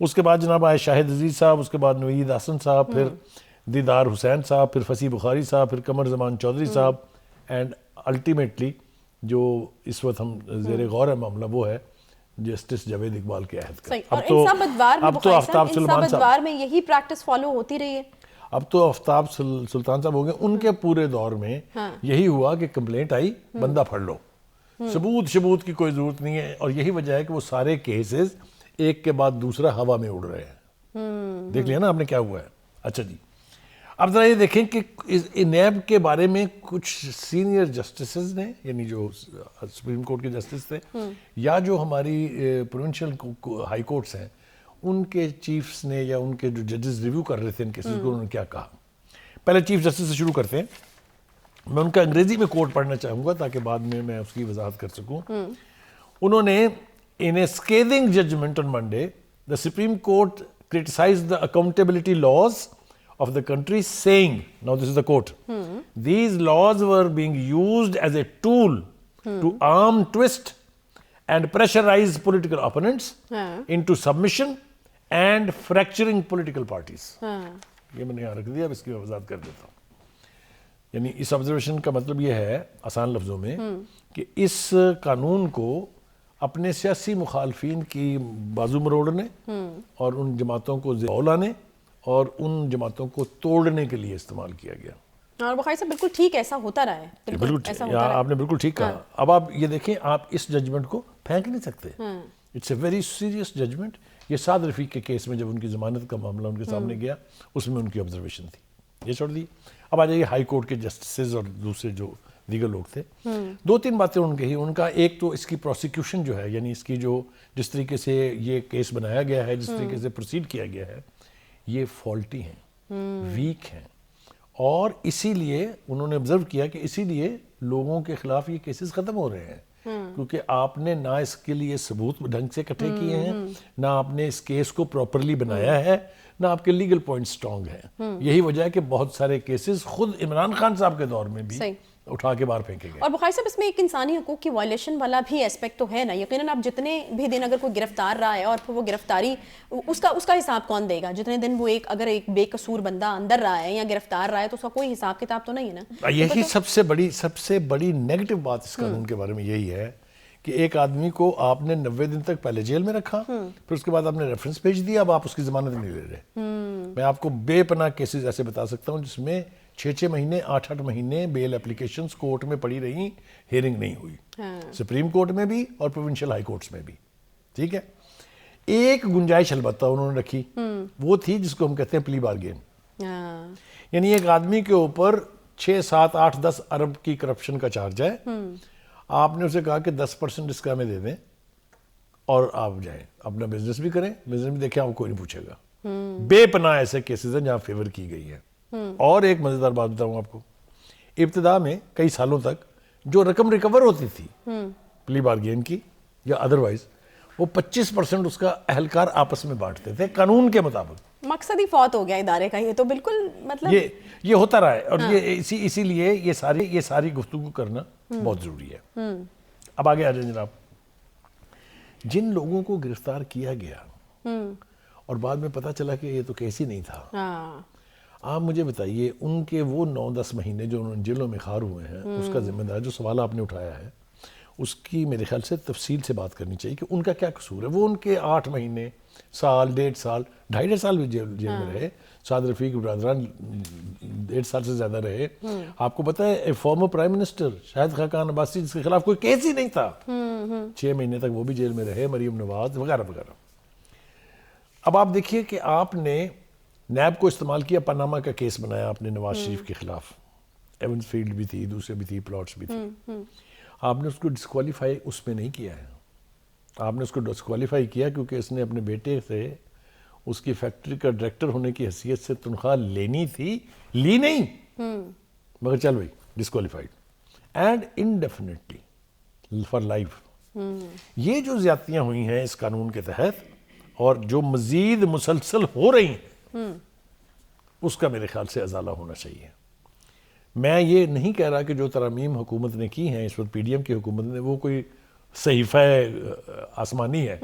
اس کے بعد جناب آئے شاہد عزیز صاحب, اس کے بعد نوید حسن صاحب, پھر دیدار حسین صاحب, پھر فصیح بخاری صاحب, پھر قمر زمان چودھری صاحب, اینڈ الٹیمیٹلی جو اس وقت ہم زیر غور ہے معاملہ وہ ہے جسٹس جاوید اقبال کے عہد کا. اور انصاف ادوار میں اب تو آفتاب سلطان صاحب, میں یہی پریکٹس فالو ہوتی رہی ہے. اب تو آفتاب سلطان صاحب ہو گئے, ان کے پورے دور میں یہی ہوا کہ کمپلینٹ آئی, بندہ پڑھ لو, ثبوت کی کوئی ضرورت نہیں ہے. اور یہی وجہ ہے کہ وہ سارے کیسز ایک کے بعد دوسرا ہوا میں اڑ رہے ہیں. دیکھ لیا نا آپ نے کیا ہوا ہے. اچھا جی, اب ذرا یہ دیکھیں کہ نیب کے بارے میں کچھ سینئر جسٹسز نے, یعنی جو سپریم کورٹ کے جسٹس تھے یا جو ہماری پروونشل ہائی کورٹس ہیں, ان کے چیفز نے یا ان کے جو ججز ریویو کر رہے تھے ان کیسز کو, انہوں نے کیا کہا. پہلے چیف جسٹس سے شروع کرتے ہیں. میں ان کا انگریزی میں کوٹ پڑھنا چاہوں گا تاکہ بعد میں اس کی وضاحت کر سکوں. انہوں نے in a scathing judgment on Monday, the Supreme Court criticized the accountability laws of the country, saying, now this is the quote, these laws were being used as a tool to arm twist and pressurize political opponents into submission and fracturing political parties. یہ میں نے یہاں رکھ دیا, اب اس کی وضاحت کر دیتا ہوں. یعنی اس آبزرویشن کا مطلب یہ ہے آسان لفظوں میں کہ اس قانون کو اپنے سیاسی مخالفین کی بازو مروڑنے اور ان جماعتوں کو لانے اور ان جماعتوں کو توڑنے کے لیے استعمال کیا گیا. اور بخاری صاحب بالکل ٹھیک ایسا ہوتا رہا ہے. بالکل آپ نے بالکل ٹھیک کہا. اب آپ یہ دیکھیں, آپ اس ججمنٹ کو پھینک نہیں سکتے. It's a very serious judgement. یہ سعد رفیق کے کیس میں جب ان کی ضمانت کا معاملہ ان کے سامنے گیا, اس میں ان کی آبزرویشن تھی, یہ چھوڑ دی. اب آ جائیے ہائی کورٹ کے جسٹسز اور دوسرے جو دیگر لوگ تھے. دو تین باتیں ان کہی. ان کا ایک تو اس کی پروسیکیوشن جو ہے, یعنی اس کی جو جس طریقے سے یہ کیس بنایا گیا ہے, جس طریقے سے پروسیڈ کیا گیا ہے, یہ فالٹی ہیں, ویک ہیں. اور اسی لیے انہوں نے آبزرو کیا کہ اسی لیے لوگوں کے خلاف یہ کیسز ختم ہو رہے ہیں, کیونکہ آپ نے نہ اس کے لیے ثبوت ڈھنگ سے اکٹھے کیے ہیں, نہ آپ نے اس کیس کو پراپرلی بنایا ہے, نہ آپ کے لیگل پوائنٹ سٹرونگ ہیں. یہی وجہ ہے کہ بہت سارے کیسز خود عمران خان صاحب کے دور میں بھی اٹھا کے باہر پھینکے گئے. اور بخاری صاحب اس میں ایک انسانی حقوق کی وائلیشن والا بھی ایسپیکٹ تو ہے نا. یقیناً آپ جتنے بھی دن اگر کوئی گرفتار رہا ہے اور پھر وہ گرفتاری اس کا حساب کون دے گا؟ جتنے دن وہ اگر ایک بے قصور بندہ اندر رہا ہے یا گرفتار رہا ہے تو اس کا کوئی حساب کتاب تو نہیں ہے نا. یہی سب سے بڑی نیگیٹو بات اس قانون کے بارے میں یہی ہے کہ ایک آدمی کو آپ نے 90 دن تک پہلے جیل میں رکھا, پھر اس کے بعد آپ نے ریفرنس بھیج دیا, اب آپ اس کی ضمانت نہیں لے رہے. میں آپ کو بے پناہ کیسز ایسے بتا سکتا ہوں جس میں 6 مہینے 8 مہینے بیل اپلیکیشنز کورٹ میں پڑی رہی, ہیئرنگ نہیں ہوئی, سپریم کورٹ میں بھی اور پروونشل ہائی کورٹس میں بھی. ٹھیک ہے, ایک گنجائش البتہ انہوں نے رکھی, وہ تھی جس کو ہم کہتے ہیں پلی بارگین. یعنی ایک آدمی کے اوپر 6 7 8 10 ارب کی کرپشن کا چارج ہے, آپ نے اسے کہا کہ 10% اس کا ہمیں دے دیں اور آپ جائیں اپنا بزنس بھی کریں, بزنس بھی دیکھیں, آپ کو کوئی نہیں پوچھے گا. بے پناہ ایسے کیسز ہیں جہاں فیور کی گئی ہے. اور ایک مزیدار بات بتاؤں آپ کو, ابتدا میں کئی سالوں تک جو رقم ریکور ہوتی تھی پلی بارگین کی یا ادروائز, وہ 25% اس کا اہلکار آپس میں بانٹتے تھے قانون کے مطابق. مقصد ہی فوت ہو گیا ادارے کا. یہ تو بالکل مطلب یہ ہوتا رہا ہے, اور یہ اسی لیے یہ ساری گفتگو کرنا بہت ضروری ہے. اب آگے آ جائیں جناب, جن لوگوں کو گرفتار کیا گیا اور بعد میں پتا چلا کہ یہ تو کیس ہی نہیں تھا, آپ مجھے بتائیے ان کے وہ 9-10 مہینے جو انہوں نے جیلوں میں خار ہوئے ہیں, اس کا ذمہ دار جو سوال آپ نے اٹھایا ہے, اس کی میرے خیال سے تفصیل سے بات کرنی چاہیے کہ ان کا کیا قصور ہے. وہ ان کے 8 مہینے, سال, 1.5 سال, 2.5 سال بھی جیل میں رہے. سعد رفیق برادران 1.5 سال سے زیادہ رہے. آپ کو پتہ ہے فارمر پرائم منسٹر شاہد خاقان عباسی جس کے خلاف کوئی کیس ہی نہیں تھا, 6 مہینے تک وہ بھی جیل میں رہے, مریم نواز وغیرہ وغیرہ. اب آپ دیکھیے کہ آپ نے نیب کو استعمال کیا, پاناما کا کیس بنایا آپ نے نواز شریف کے خلاف, ایونس فیلڈ بھی تھی, دوسرے بھی تھی, پلاٹس بھی تھی. آپ نے اس کو ڈسکوالیفائی اس میں نہیں کیا ہے, آپ نے اس کو ڈسکوالیفائی کیا کیونکہ اس نے اپنے بیٹے سے اس کی فیکٹری کا ڈائریکٹر ہونے کی حیثیت سے تنخواہ لینی تھی, لی نہیں, مگر چل بھائی disqualified and indefinitely for life. یہ جو زیادتیاں ہوئی ہیں اس قانون کے تحت اور جو مزید مسلسل ہو رہی ہیں, اس کا میرے خیال سے ازالہ ہونا چاہیے. میں یہ نہیں کہہ رہا کہ جو ترامیم حکومت نے کی ہیں اس وقت, پی ڈی ایم کی حکومت نے, وہ کوئی صحیفہ آسمانی ہے,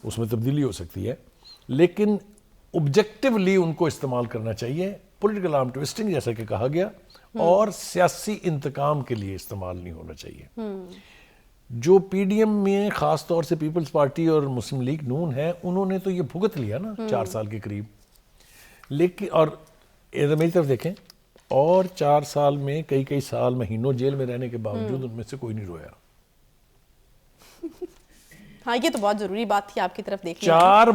اس میں تبدیلی ہو سکتی ہے. لیکن آبجیکٹیولی ان کو استعمال کرنا چاہیے، پولیٹیکل آرم ٹویسٹنگ جیسا کہ کہا گیا، اور سیاسی انتقام کے لیے استعمال نہیں ہونا چاہیے۔ جو پی ڈی ایم میں خاص طور سے پیپلز پارٹی اور مسلم لیگ نون ہے، انہوں نے تو یہ بھگت لیا نا 4 سال کے قریب، لیکن اور میری طرف دیکھیں، اور 4 سال میں کئی سال مہینوں جیل میں رہنے کے باوجود ان میں سے کوئی نہیں رویا۔ ہاں یہ تو بہت ضروری بات تھی آپ کی طرف دیکھنے 4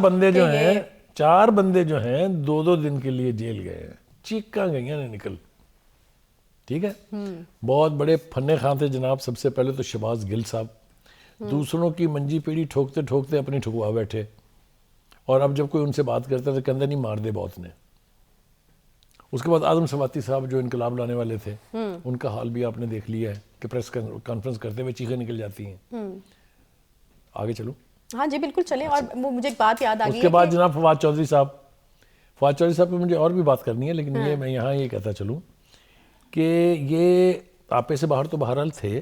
بندے جو ہیں 2 دن کے لیے جیل گئے ہیں، چیخاں گئیاں نے نکل، ٹھیک ہے۔ بہت بڑے فنے خان تھے جناب، سب سے پہلے تو شہباز گل صاحب، دوسروں کی منجی پیڑی ٹھوکتے ٹھوکتے اپنی ٹھکوا بیٹھے، اور اب جب کوئی ان سے بات کرتا تو کہندے نہیں مار دے بہت نے۔ اس کے بعد اعظم سواتی صاحب جو انقلاب لانے والے تھے، ان کا حال بھی آپ نے دیکھ لیا ہے کہ پریس کانفرنس کرتے ہوئے چیخیں نکل جاتی ہیں۔ آگے چلو۔ ہاں جی بالکل چلیں، اور مجھے ایک بات یاد آ گئی اس کے بعد جناب فواد چودھری صاحب پہ مجھے اور بھی بات کرنی ہے، لیکن یہ میں یہاں یہ کہتا چلوں کہ یہ آپے سے باہر تو بہرحال تھے،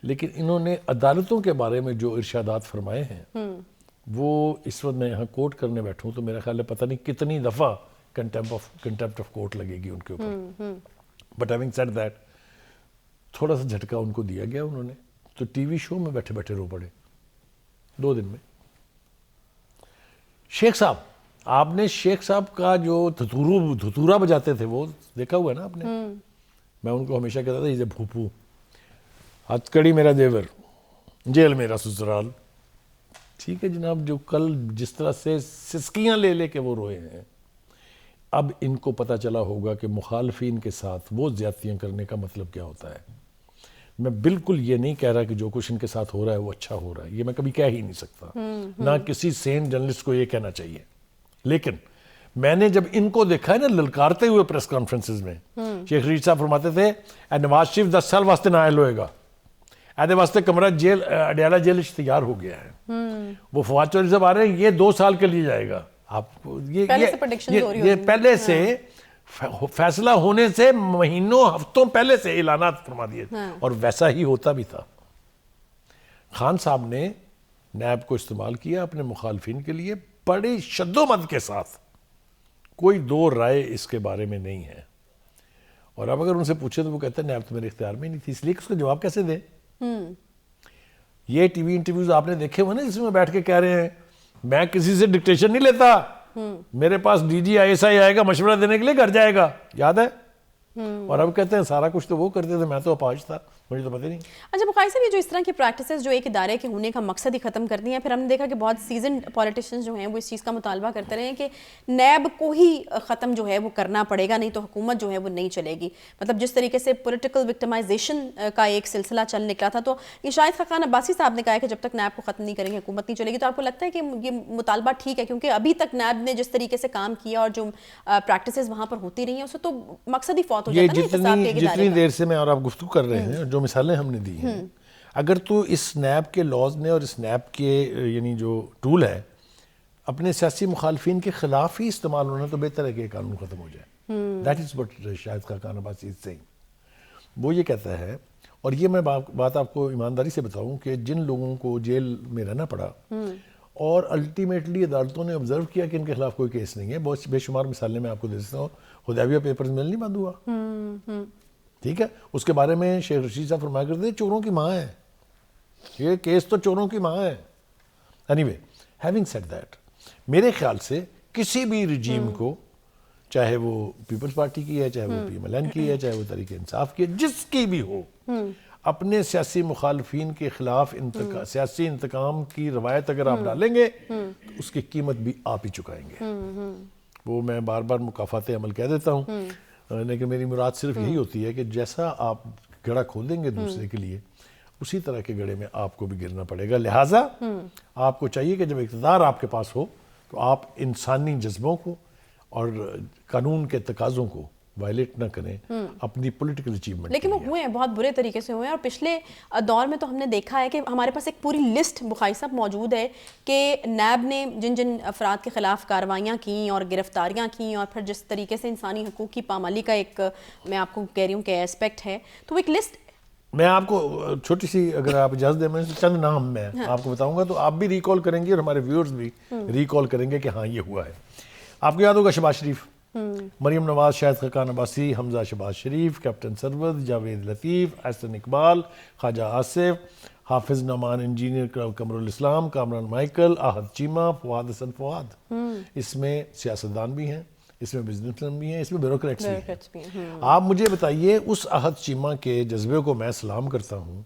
لیکن انہوں نے عدالتوں کے بارے میں جو ارشادات فرمائے ہیں وہ اس وقت میں یہاں کوٹ کرنے بیٹھوں تو میرا خیال ہے پتہ نہیں کتنی دفعہ کنٹیمپٹ آف کورٹ لگے گی ان کے اوپر۔ بٹ ہیونگ سیڈ دیٹ، تھوڑا سا جھٹکا ان کو دیا گیا، انہوں نے تو ٹی وی شو میں بیٹھے بیٹھے رو پڑے 2 دن میں۔ شیخ صاحب، آپ نے شیخ صاحب کا جو دھتورا بجاتے تھے وہ دیکھا ہوا ہے نا آپ نے؟ میں ان کو ہمیشہ کہتا تھا یہ بھوپو، ہتکڑی میرا دیور، جیل میرا سسرال، ٹھیک ہے جناب۔ جو کل جس طرح سے سسکیاں لے لے کے وہ روئے ہیں، اب ان کو پتہ چلا ہوگا کہ مخالفین کے ساتھ وہ زیادتیاں کرنے کا مطلب کیا ہوتا ہے۔ میں بالکل یہ نہیں کہہ رہا کہ جو کچھ ان کے ساتھ ہو رہا ہے وہ اچھا ہو رہا ہے، یہ میں کبھی کہہ ہی نہیں سکتا، نہ کسی سین جرنلسٹ کو یہ کہنا چاہیے، لیکن میں نے جب ان کو دیکھا ہے نا للکارتے ہوئے پریس کانفرنسز میں، شیخ رشید صاحب فرماتے تھے نواز شریف 10 سال واسطے نائل ہوئے گا، ایدے واسطے کمرہ جیل اڈیالہ جیل تیار ہو گیا ہے۔ وہ فواد چودھری صاحب آ رہے ہیں، یہ 2 سال کے لیے جائے گا۔ آپ کو یہ پہلے سے فیصلہ ہونے سے مہینوں ہفتوں پہلے سے اعلانات فرما دیے، اور ویسا ہی ہوتا بھی تھا۔ خان صاحب نے نیب کو استعمال کیا اپنے مخالفین کے لیے بڑی شد و مد کے ساتھ، کوئی 2 رائے اس کے بارے میں نہیں ہے۔ اور اب اگر ان سے پوچھے تو وہ کہتے ہیں نیب تو میرے اختیار میں نہیں تھی، اس لیے کہ اس کا جواب کیسے دیں؟ یہ ٹی وی انٹرویوز آپ نے دیکھے ہوئے نا جس میں بیٹھ کے کہہ رہے ہیں میں کسی سے ڈکٹیشن نہیں لیتا، میرے پاس D G I S I آئے گا مشورہ دینے کے لیے گھر جائے گا، یاد ہے؟ اور اب کہتے ہیں سارا کچھ تو وہ کرتے تھے، میں تو اپاہج تھا، مجھے تو پتہ نہیں۔ اچھا بخاری صاحب، یہ جو اس طرح کی پریکٹسز جو ایک ادارے کے ہونے کا مقصد ہی ختم کر دی ہیں، پھر ہم نے دیکھا کہ بہت سیزنڈ پولیٹیشنز جو ہیں وہ اس چیز کا مطالبہ کرتے رہے ہیں کہ نیب کو ہی ختم جو ہے وہ کرنا پڑے گا، نہیں تو حکومت جو ہے وہ نہیں چلے گی۔ مطلب جس طریقے سے پولیٹیکل وکٹمائزیشن کا ایک سلسلہ چل نکلا تھا، تو یہ شاہد خاقان عباسی صاحب نے کہا ہے کہ جب تک نیب کو ختم نہیں کریں گے حکومت نہیں چلے گی۔ تو آپ کو لگتا ہے کہ یہ مطالبہ ٹھیک ہے؟ کیونکہ ابھی تک نیب نے جس طریقے سے کام کیا اور جو پریکٹسز وہاں پر ہوتی رہی ہیں اس سے تو مقصد ہی فوت ہو جاتا ہے نا۔ جتنی دیر سے میں اور آپ گفتگو کر رہے ہیں، جو مثالیں ہم نے دی ہیں، اگر تو اس نیب کے لاز نے اور اس نیب کے یعنی جو ٹول ہے اپنے سیاسی مخالفین کے خلاف ہی استعمال ہونا، تو بہتر ہے کہ یہ قانون ختم ہو جائے۔ That is what Shahid Khaqan Abbasi is saying. وہ یہ کہتا ہے، اور یہ میں بات آپ کو ایمانداری سے بتاؤں کہ جن لوگوں کو جیل میں رہنا پڑا اور الٹیمیٹلی عدالتوں نے آبزرو کیا کہ ان کے خلاف کوئی کیس نہیں ہے، بہت بے شمار مثالیں میں آپ کو دے سکتا ہوں۔ حدیبیہ پیپرز مل نہیں بند ہوا، ٹھیک ہے، اس کے بارے میں شیخ رشید صاحب فرمایا کرتے تھے چوروں کی ماں ہے، یہ کیس تو چوروں کی ماں ہے۔ Any way, having said that, میرے خیال سے کسی بھی رجیم کو، چاہے وہ پیپلز پارٹی کی ہے، چاہے وہ پی ایم ایل این کی ہے، چاہے وہ تحریک انصاف کی ہے، جس کی بھی ہو، اپنے سیاسی مخالفین کے خلاف سیاسی انتقام کی روایت اگر آپ ڈالیں گے تو اس کی قیمت بھی آپ ہی چکائیں گے۔ وہ میں بار بار مکافات عمل کہہ دیتا ہوں، لیکن میری مراد صرف یہی ہوتی ہے کہ جیسا آپ گڑھا کھول دیں گے دوسرے کے لیے، اسی طرح کے گڑھے میں آپ کو بھی گرنا پڑے گا۔ لہٰذا آپ کو چاہیے کہ جب اقتدار آپ کے پاس ہو تو آپ انسانی جذبوں کو اور قانون کے تقاضوں کو وائلیٹ نہ کریں اپنی پولیٹیکل اچیومنٹ۔ لیکن وہ ہوئے ہیں، بہت برے طریقے سے ہوئے ہیں، اور پچھلے دور میں تو ہم نے دیکھا ہے کہ ہمارے پاس ایک پوری لسٹ بخاری صاحب موجود ہے کہ نیب نے جن جن افراد کے خلاف کارروائیاں کیں اور گرفتاریاں کیں، اور پھر جس طریقے سے انسانی حقوق کی پامالی کا ایک میں آپ کو کہہ رہی ہوں کہ ایسپیکٹ ہے، تو وہ ایک لسٹ میں آپ کو چھوٹی سی اگر آپ اجازت دیں میں چند نام میں آپ کو بتاؤں گا تو آپ بھی ریکال کریں گے اور ہمارے ویورز بھی ریکال کریں گے کہ ہاں یہ ہوا ہے. آپ کو یاد ہوگا شہباز شریف, مریم نواز, شاہد خاقان عباسی, حمزہ شہباز شریف, کیپٹن سرور, جاوید لطیف, احسن اقبال, خواجہ آصف, حافظ نعمان انجینئر, قمر الاسلام, کامران مائیکل, احد چیمہ, فواد حسن فواد. اس میں سیاستدان بھی ہیں, اس میں بزنس مین بھی ہیں, اس میں بیوروکریٹس بھی ہیں. آپ مجھے بتائیے اس احد چیمہ کے جذبے کو میں سلام کرتا ہوں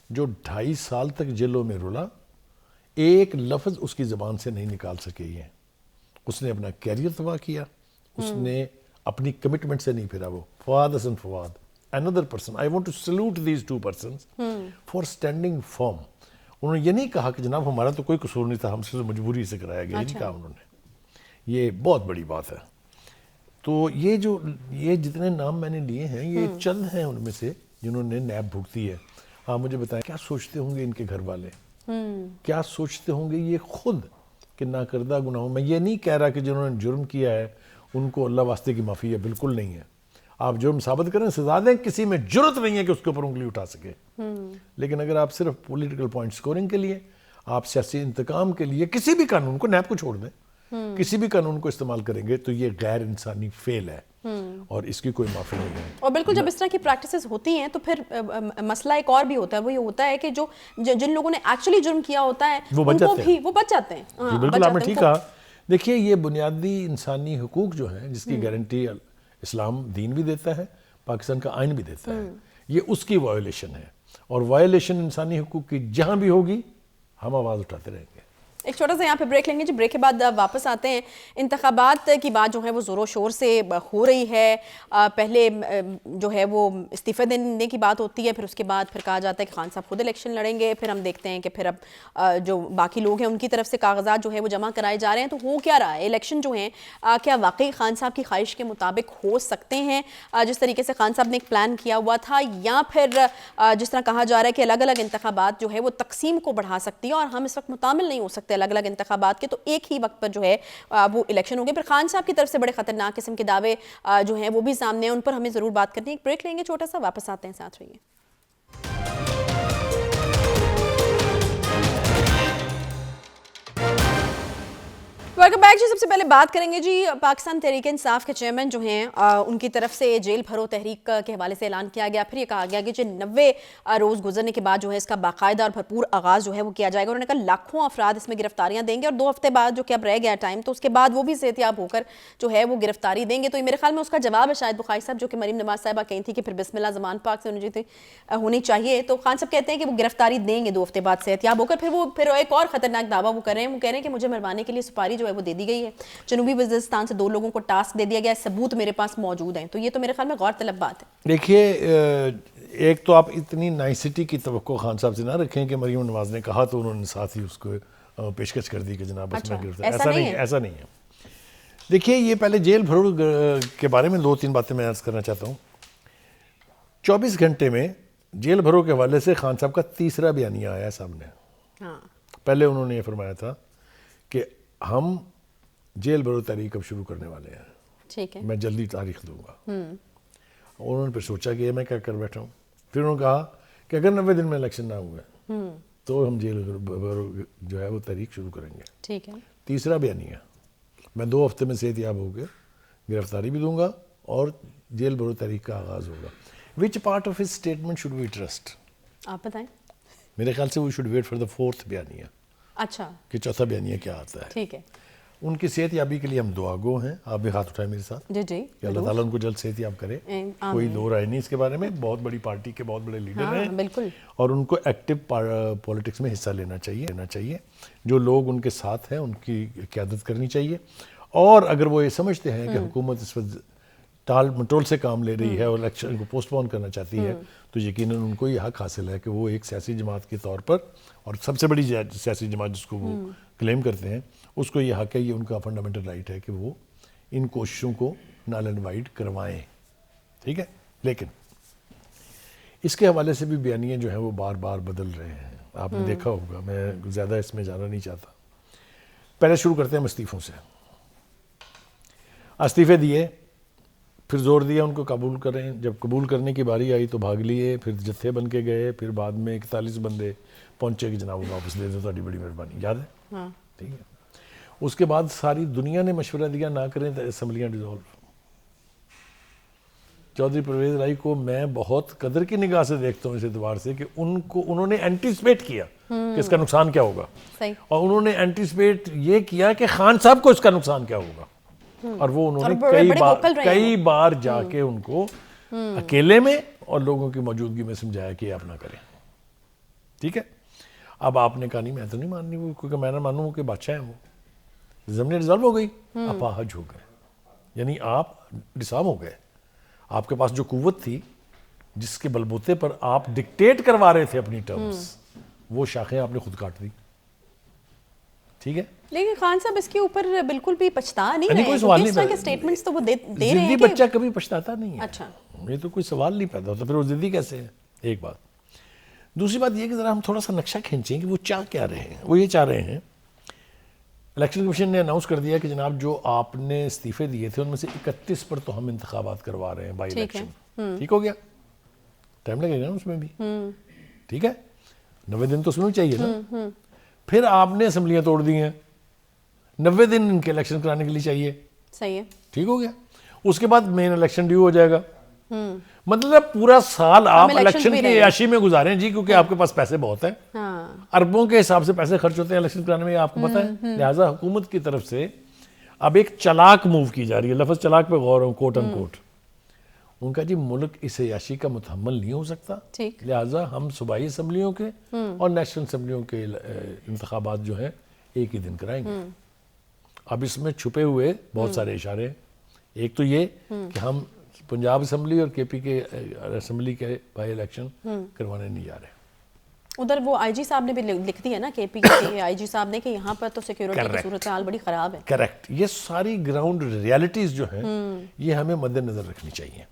جو 2.5 سال تک جیلوں میں رلا, ایک لفظ اس کی زبان سے نہیں نکال سکے. یہ اس نے اپنا کیریئر تباہ کیا, اس نے اپنی کمٹمنٹ سے نہیں پھرا. وہ فواد حسن Fawad, another person. I want to salute these two persons for standing firm. انہوں نے یہ نہیں کہا کہ جناب ہمارا تو کوئی قصور نہیں تھا, ہم سے مجبوری سے کرایا گیا. یہ نہیں کہا انہوں نے. یہ بہت بڑی بات ہے. تو یہ جتنے نام میں نے لیے ہیں یہ چند ہیں ان میں سے جنہوں نے نیب بھگتی ہے. آپ مجھے بتائیں کیا سوچتے ہوں گے ان کے گھر والے, کیا سوچتے ہوں گے یہ خود کہ ناکردہ گناہوں. میں یہ نہیں کہہ رہا کہ جنہوں نے جرم کیا ہے ان کو اللہ واسطے کی معافی ہے, بالکل نہیں ہے. آپ جرم ثابت کریں, سزا دیں, کسی میں جرت نہیں ہے کہ اس کے اوپر انگلی اٹھا سکے. لیکن اگر آپ صرف پولیٹیکل پوائنٹ سکورنگ کے لیے, آپ سیاسی انتقام کے لیے کسی بھی قانون کو, نیب کو چھوڑ دیں, کسی بھی قانون کو استعمال کریں گے تو یہ غیر انسانی فعل ہے اور اس کی کوئی معافی نہیں ہے. اور بالکل جب اس طرح کی پریکٹسز ہوتی ہیں تو پھر مسئلہ ایک اور بھی ہوتا ہے, وہ یہ ہوتا ہے کہ جن لوگوں نے ایکچولی جرم کیا ہوتا ہے وہ بچ جاتے ہیں. بالکل آپ نے ٹھیک کہا. دیکھیے یہ بنیادی انسانی حقوق جو ہیں جس کی گارنٹی اسلام دین بھی دیتا ہے, پاکستان کا آئین بھی دیتا ہے, یہ اس کی وائلیشن ہے. اور وائلیشن انسانی حقوق کی جہاں بھی ہوگی ہم آواز اٹھاتے رہیں گے. ایک چھوٹا سا یہاں پہ بریک لیں گے جی. بریک کے بعد واپس آتے ہیں. انتخابات کی بات جو ہے وہ زور و شور سے ہو رہی ہے. پہلے جو ہے وہ استعفے دینے کی بات ہوتی ہے, پھر اس کے بعد پھر کہا جاتا ہے کہ خان صاحب خود الیکشن لڑیں گے. پھر ہم دیکھتے ہیں کہ پھر اب جو باقی لوگ ہیں ان کی طرف سے کاغذات جو ہے وہ جمع کرائے جا رہے ہیں. تو ہو کیا رہا ہے الیکشن جو ہیں, کیا واقعی خان صاحب کی خواہش کے مطابق ہو سکتے ہیں جس طریقے سے خان صاحب نے ایک پلان کیا ہوا تھا, یا پھر جس طرح کہا جا رہا ہے کہ الگ الگ انتخابات جو ہے وہ تقسیم کو بڑھا سکتی ہے اور ہم اس وقت متعامل نہیں ہو سکتے الگ الگ انتخابات کے, تو ایک ہی وقت پر جو ہے وہ الیکشن ہو گئے. پھر خان صاحب کی طرف سے بڑے خطرناک قسم کے دعوے جو ہیں وہ بھی سامنے ہیں, ان پر ہمیں ضرور بات کرنی ہے. ایک بریک لیں گے چھوٹا سا, واپس آتے ہیں, ساتھ رہیے. ویلکم بیک جی. سب سے پہلے بات کریں گے جی پاکستان تحریک انصاف کے چیئرمین جو ہیں ان کی طرف سے جیل بھرو تحریک کے حوالے سے اعلان کیا گیا. پھر یہ کہا گیا کہ 90 روز گزرنے کے بعد جو ہے اس کا باقاعدہ اور بھرپور آغاز جو ہے وہ کیا جائے گا. انہوں نے کہا لاکھوں افراد اس میں گرفتاریاں دیں گے اور 2 ہفتے بعد جو کہ اب رہ گیا ٹائم, تو اس کے بعد وہ بھی صحتیاب ہو کر جو ہے وہ گرفتاری دیں گے. تو یہ میرے خیال میں اس کا جواب ہے شاید بخاری صاحب, جو کہ مریم نواز صاحبہ کہیں تھی کہ پھر بسم اللہ زبان پاک سے ہونی چاہیے. تو خان صاحب کہتے ہیں کہ وہ گرفتاری دیں گے 2 ہفتے بعد صحتیاب ہو کر. پھر ایک اور خطرناک دعویٰ وہ کر رہے ہیں, وہ کہہ رہے ہیں کہ مجھے مروانے کے لیے سپاری جو ہے وہ دے دی گئی ہے. جنوبی وزیرستان سے 2 لوگوں کو ٹاسک دے دیا گیا ہے, ثبوت میرے پاس موجود ہیں. تو یہ تو میرے خیال میں غور طلب بات ہے. دیکھیے ایک تو آپ اتنی نائسٹی کی توقع خان صاحب سے نہ رکھیں کہ مریم نواز نے کہا تو انہوں نے ساتھ ہی اس کو پیشکش کر دی کہ جناب اس میں گرفتار. ایسا نہیں ہے. دیکھیے یہ پہلے جیل بھرو کے بارے میں 2-3 باتیں میں عرض کرنا چاہتا ہوں. 24 گھنٹے میں جیل بھرو کے حوالے سے خان صاحب کا تیسرا بیانیہ آیا ہے سامنے. پہلے انہوں نے یہ فرمایا تھا کہ ہم جیل بھرو تحریک اب شروع کرنے والے ہیں, ٹھیک ہے, میں جلدی تاریخ دوں گا. انہوں نے پھر سوچا کہ یہ میں کیا کر بیٹھا ہوں. پھر انہوں نے کہا کہ اگر 90 دن میں الیکشن نہ ہوئے تو ہم جیل بھرو جو ہے وہ تحریک شروع کریں گے. ٹھیک ہے. تیسرا بیانیہ, میں 2 ہفتے میں صحتیاب ہو کے گرفتاری بھی دوں گا اور جیل بھرو تحریک کا آغاز ہوگا. Which part of his statement should we trust? آپ بتائیں. میرے خیال سے we should wait for the 4th بیانیہ. اچھا, کہ چوتھا بیانیہ کیا آتا ہے. ٹھیک ہے. ان کی صحت یابی کے لیے ہم دعا گو ہیں. آپ بھی ہاتھ اٹھائیں میرے ساتھ. جی جی, کہ اللہ تعالیٰ ان کو جلد صحت یاب کرے. کوئی دو رائے نہیں اس کے بارے میں. بہت بڑی پارٹی کے بہت بڑے لیڈر ہیں, بالکل, اور ان کو ایکٹیو پولیٹکس میں حصہ لینا چاہیے. جو لوگ ان کے ساتھ ہیں ان کی قیادت کرنی چاہیے. اور اگر وہ یہ سمجھتے ہیں کہ حکومت اس وقت ٹال مٹول سے کام لے رہی ہے اور الیکشن کو پوسٹ پون کرنا چاہتی ہے, تو یقیناً ان کو یہ حق حاصل ہے کہ وہ ایک سیاسی جماعت کے طور پر, اور سب سے بڑی سیاسی جماعت جس کو وہ کلیم کرتے ہیں, اس کو یہ حق ہے, یہ ان کا فنڈامنٹل رائٹ ہے کہ وہ ان کوششوں کو نال اینڈ وائڈ کروائیں. ٹھیک ہے. لیکن اس کے حوالے سے بھی بیانیے جو ہیں وہ بار بار بدل رہے ہیں. آپ نے دیکھا ہوگا, میں زیادہ اس میں جانا نہیں چاہتا. پہلے شروع کرتے ہیں استعفوں سے. استعفے دیے پھر زور دیا ان کو قبول کریں. جب قبول کرنے کی باری آئی تو بھاگ لیے, پھر جتھے بن کے گئے, پھر بعد میں 41 بندے پہنچے کہ جناب واپس دے دیں, تھوڑی بڑی مہربانی. یاد ہے؟ ٹھیک ہے. اس کے بعد ساری دنیا نے مشورہ دیا نہ کریں تو اسمبلیاں ڈیزالو. چودھری پرویز رائی کو میں بہت قدر کی نگاہ سے دیکھتا ہوں اس اعتبار سے کہ انہوں نے اینٹیسپیٹ کیا کہ اس کا نقصان کیا ہوگا, اور انہوں نے اینٹیسپیٹ یہ کیا کہ خان صاحب کو اس کا نقصان کیا ہوگا, اور وہ انہوں نے کئی بار جا کے ان کو اکیلے میں اور لوگوں کی موجودگی میں سمجھایا کہ آپ نہ کریں. ٹھیک ہے. اب آپ نے کہا نہیں میں تو نہیں ماننی وہ, کیونکہ میں نہ مانوں کہ بادشاہ ہیں وہ. ضمن ریزالو ہو گئی, اپاہج ہو گئے, یعنی آپ ڈسارم ہو گئے. آپ کے پاس جو قوت تھی جس کے بلبوتے پر آپ ڈکٹیٹ کروا رہے تھے اپنی ٹرمز, وہ شاخیں آپ نے خود کاٹ دی. ٹھیک ہے. لیکن خان صاحب اس کے اوپر بالکل بھی پچھتا نہیں رہے, کوئی سوال کس طرح کے سٹیٹمنٹس تو وہ دے رہے ہیں. ضدی بچہ کبھی پچھتاتا نہیں ہے. اچھا, یہ تو کوئی سوال نہیں پیدا ہوتا, پھر وہ ضدی کیسے ہے؟ ایک بات. دوسری بات یہ کہ ذرا ہم تھوڑا سا نقشہ کھینچیں کہ وہ چاہ کیا رہے ہیں. وہ یہ چاہ رہے ہیں, الیکشن کمیشن نے اناؤنس کر دیا کہ جناب جو آپ نے استعفے دیے تھے ان میں سے 31 پر تو ہم انتخابات کروا رہے ہیں بائی الیکشن. ٹھیک ہو گیا, ٹائم لگے گا نا اس میں بھی. ٹھیک ہے, 90 دن تو اس میں بھی چاہیے نا. پھر آپ نے اسمبلیاں توڑ دی ہیں, 90 دن ان کے الیکشن کرانے کے لیے چاہیے. صحیح ہے. ٹھیک ہو گیا. اس کے بعد مین الیکشن ڈیو ہو جائے گا. مطلب پورا سال آپ الیکشن کی عیاشی میں گزاریں جی, کیونکہ آپ کے پاس پیسے بہت ہیں, اربوں کے حساب سے پیسے خرچ ہوتے ہیں الیکشن کرانے میں, آپ کو پتہ ہے. لہٰذا حکومت کی طرف سے اب ایک چلاک موو کی جا رہی ہے. لفظ چلاک پہ غور ہوں, کوٹ ان کوٹ. ان کا جی ملک اس عیاشی کا متحمل نہیں ہو سکتا, لہٰذا ہم صوبائی اسمبلیوں کے اور نیشنل اسمبلیوں کے انتخابات جو ہیں ایک ہی دن کرائیں گے. اب اس میں چھپے ہوئے بہت سارے اشارے ہیں. ایک تو یہ کہ ہم پنجاب اسمبلی اور کے پی کے اسمبلی کے بائی الیکشن کروانے نہیں جا رہے. ادھر وہ آئی جی صاحب نے بھی لکھ دیا نا, کے پی کے آئی جی صاحب نے, کہ یہاں پر تو سیکیورٹی کی صورتحال بڑی خراب ہے. کریکٹ. یہ ساری گراؤنڈ ریالٹیز جو ہیں یہ ہمیں مد نظر رکھنی چاہیے.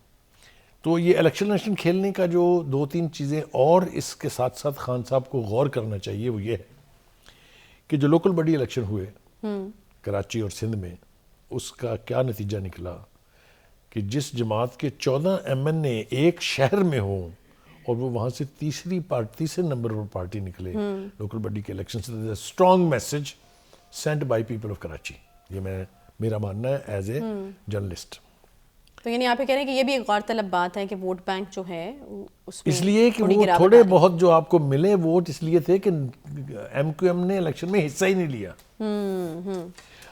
تو یہ الیکشن کھیلنے کا جو 2-3 چیزیں اور اس کے ساتھ ساتھ خان صاحب کو غور کرنا چاہیے, وہ یہ ہے کہ جو لوکل باڈی الیکشن ہوئے کراچی اور سندھ میں, اس کا کیا نتیجہ نکلا کہ جس جماعت کے 14 ایم این اے ایک شہر میں ہوں اور وہ وہاں سے تیسرے نمبر پر پارٹی نکلے لوکل باڈی کے الیکشن سے. Strong message sent by people of Karachi. یہ میرا ماننا ہے ایز اے جرنلسٹ. تو یعنی آپ یہ کہہ رہے ہیں کہ یہ بھی ایک غور طلب بات ہے کہ ووٹ بینک جو ہے اس لیے کہ وہ تھوڑے بہت جو آپ کو ملے ووٹ اس لیے تھے کہ ایم کیو ایم نے الیکشن میں حصہ ہی نہیں لیا.